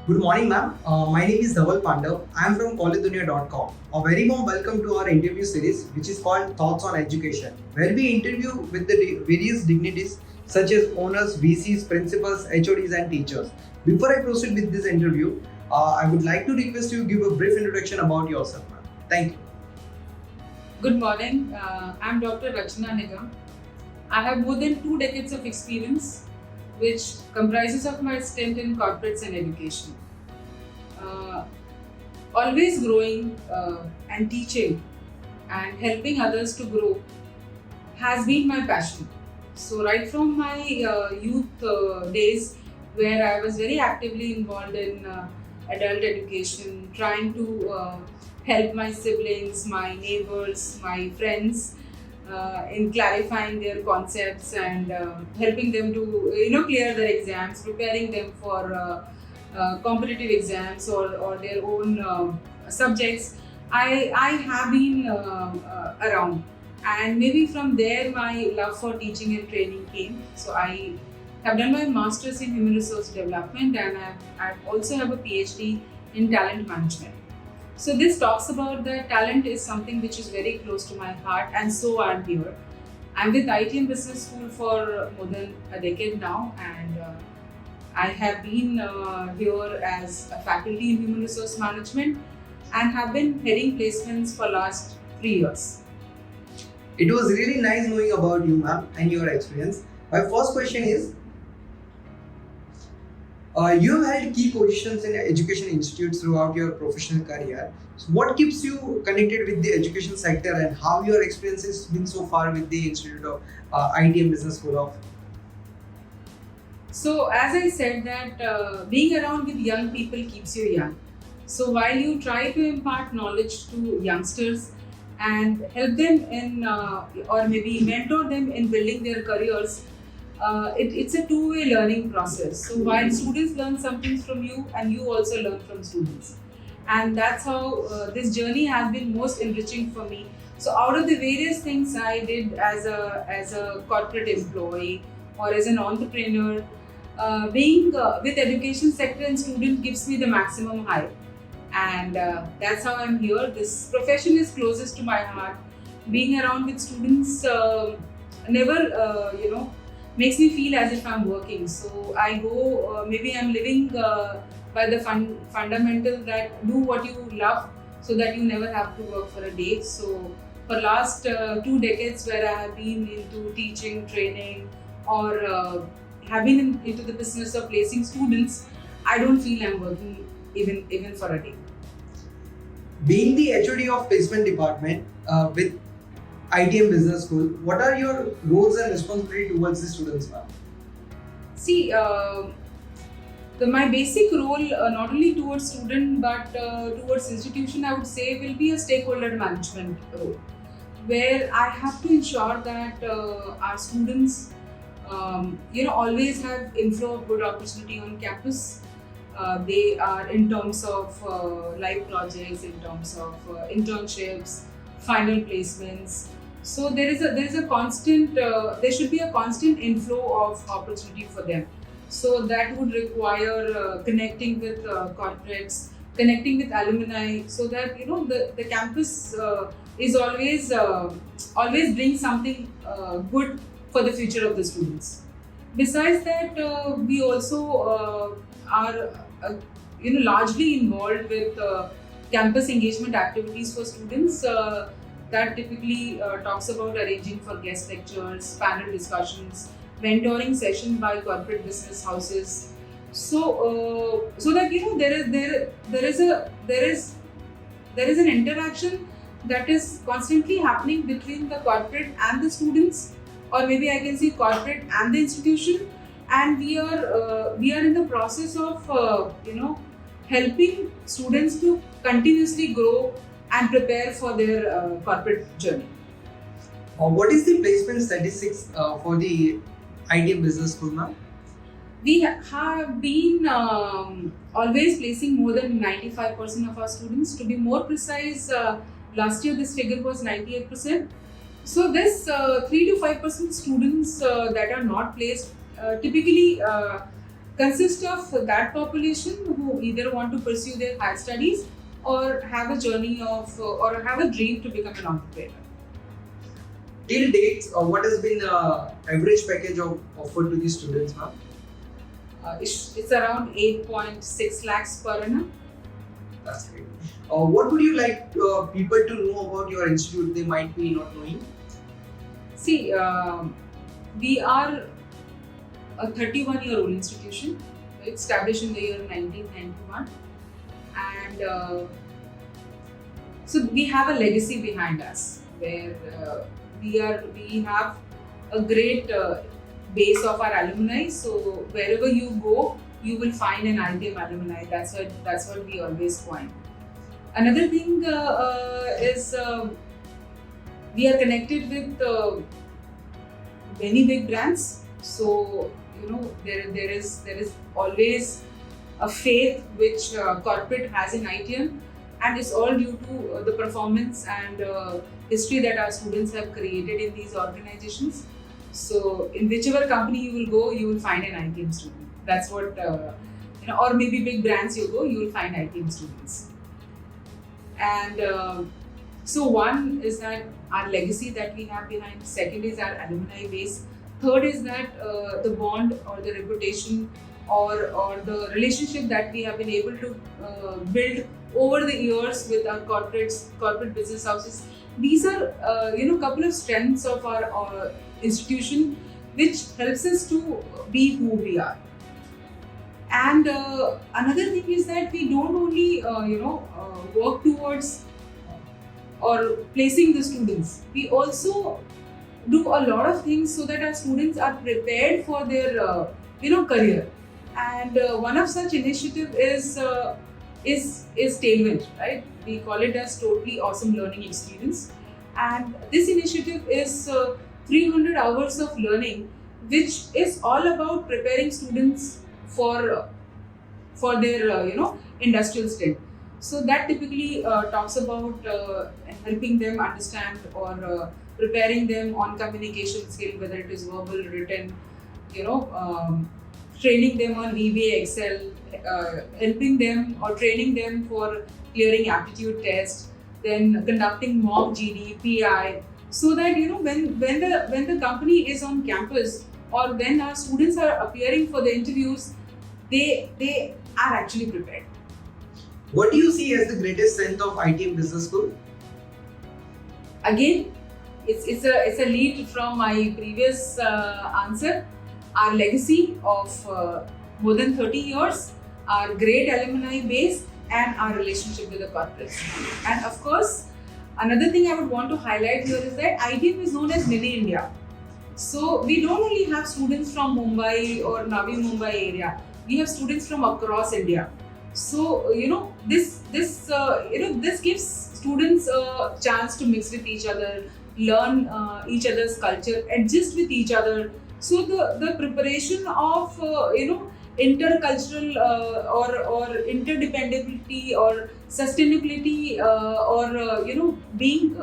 Good morning, ma'am. My name is Dhaval Pandav. I am from collegedunia.com. A very warm welcome to our interview series, which is called Thoughts on Education, where we interview with the various dignitaries such as owners, VCs, principals, HODs, and teachers. Before I proceed with this interview, I would like to request you give a brief introduction about yourself, ma'am. Thank you. Good morning. I'm Dr. Rachana Nigam. I have more than 2 decades of experience, which comprises of my stint in corporates and education. Always growing and teaching and helping others to grow has been my passion. So right from my youth days, where I was very actively involved in adult education, trying to help my siblings, my neighbors, my friends in clarifying their concepts and helping them to clear their exams, preparing them for competitive exams or their own subjects. I have been around, and maybe from there my love for teaching and training came. So I have done my master's in human resource development, and I also have a PhD in talent management. So this talks about that talent is something which is very close to my heart, and so I'm here. I'm with ITM Business School for more than a decade now, and I have been here as a faculty in human resource management and have been heading placements for last 3 years. It was really nice knowing about you, ma'am, and your experience. My first question is, you have held key positions in education institutes throughout your professional career. So what keeps you connected with the education sector, and how your experience has been so far with the Institute of ITM Business School of? So as I said that being around with young people keeps you young. So while you try to impart knowledge to youngsters and help them in or maybe mentor them in building their careers, it's a two-way learning process. So while students learn something from you, and you also learn from students, and that's how this journey has been most enriching for me. So out of the various things I did as a corporate employee or as an entrepreneur, being with education sector and student gives me the maximum high, and that's how I'm here. This profession is closest to my heart. Being around with students never makes me feel as if I'm working. So I go, maybe I'm living by the fundamental that do what you love so that you never have to work for a day. So for last 2 decades where I have been into teaching, training, or have been into the business of placing students, I don't feel I'm working even for a day. Being the HOD of placement department with ITM Business School, what are your roles and responsibility towards the students, ma'am? See, my basic role, not only towards student but towards institution, I would say will be a stakeholder management role, where I have to ensure that our students, always have inflow of good opportunity on campus. They are in terms of live projects, in terms of internships, final placements. So there is a constant, there should be a constant inflow of opportunity for them. So that would require connecting with corporates, connecting with alumni, so that the campus is always brings something good for the future of the students. Besides that, we also are largely involved with campus engagement activities for students. That typically talks about arranging for guest lectures, panel discussions, mentoring session by corporate business houses. So that there is an interaction that is constantly happening between the corporate and the students, or maybe I can say corporate and the institution, and we are in the process of helping students to continuously grow and prepare for their corporate journey. What is the placement statistics for the ITM Business School, ma'am? We have been always placing more than 95% of our students. To be more precise, last year this figure was 98%. So this 3 to 5% students that are not placed typically consists of that population who either want to pursue their higher studies or have a journey of or have a dream to become an entrepreneur. Till date, what has been the average package offered to the students, ma'am? It's around 8.6 lakhs per annum. That's great. What would you like people to know about your institute they might be not knowing? See, we are a 31-year-old institution, established in the year 1991, and so we have a legacy behind us where we have a great base of our alumni. So wherever you go, you will find an ITM alumni. That's what we always point. Another thing is we are connected with many big brands. So there is always a faith which corporate has in ITM, and it's all due to the performance and history that our students have created in these organizations. So in whichever company you will go, you will find an ITM student. That's what or maybe big brands you go, you will find ITM students. And so one is that our legacy that we have behind. Second is our alumni base. Third is that the bond or the reputation or the relationship that we have been able to build over the years with our corporate business houses. These are couple of strengths of our institution, which helps us to be who we are. And another thing is that we don't only work towards or placing the students. We also do a lot of things so that our students are prepared for their career. And one of such initiative is Tailwind, right? We call it as Totally Awesome Learning Experience. And this initiative is 300 hours of learning, which is all about preparing students for their industrial stint. So that typically talks about helping them understand or preparing them on communication skill, whether it is verbal, written, training them on VBA, Excel, helping them or training them for clearing aptitude tests, then conducting mock GD, PI, so that when the company is on campus or when our students are appearing for the interviews, they are actually prepared. What do you see as the greatest strength of ITM Business School? Again, it's a lead from my previous answer. Our legacy of more than 30 years, our great alumni base, and our relationship with the corporates. And of course, another thing I would want to highlight here is that ITM is known as Mini India. So we don't only have students from Mumbai or Navi Mumbai area. We have students from across India. So this gives students a chance to mix with each other, learn each other's culture, adjust with each other. So the preparation of intercultural or interdependability or sustainability or being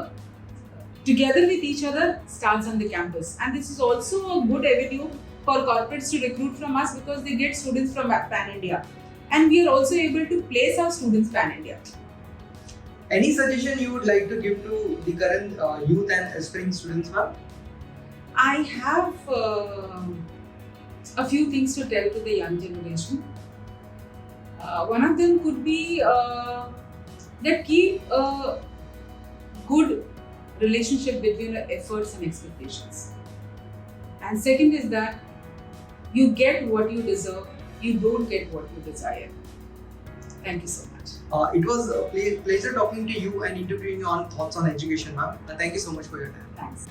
together with each other starts on the campus. And this is also a good avenue for corporates to recruit from us because they get students from Pan India. And we are also able to place our students Pan India. Any suggestion you would like to give to the current youth and aspiring students, ma'am? I have a few things to tell to the young generation. One of them could be that keep a good relationship between your efforts and expectations. And second is that you get what you deserve, you don't get what you desire. Thank you so much. It was a pleasure talking to you and interviewing you on thoughts on education, ma'am. Thank you so much for your time. Thanks.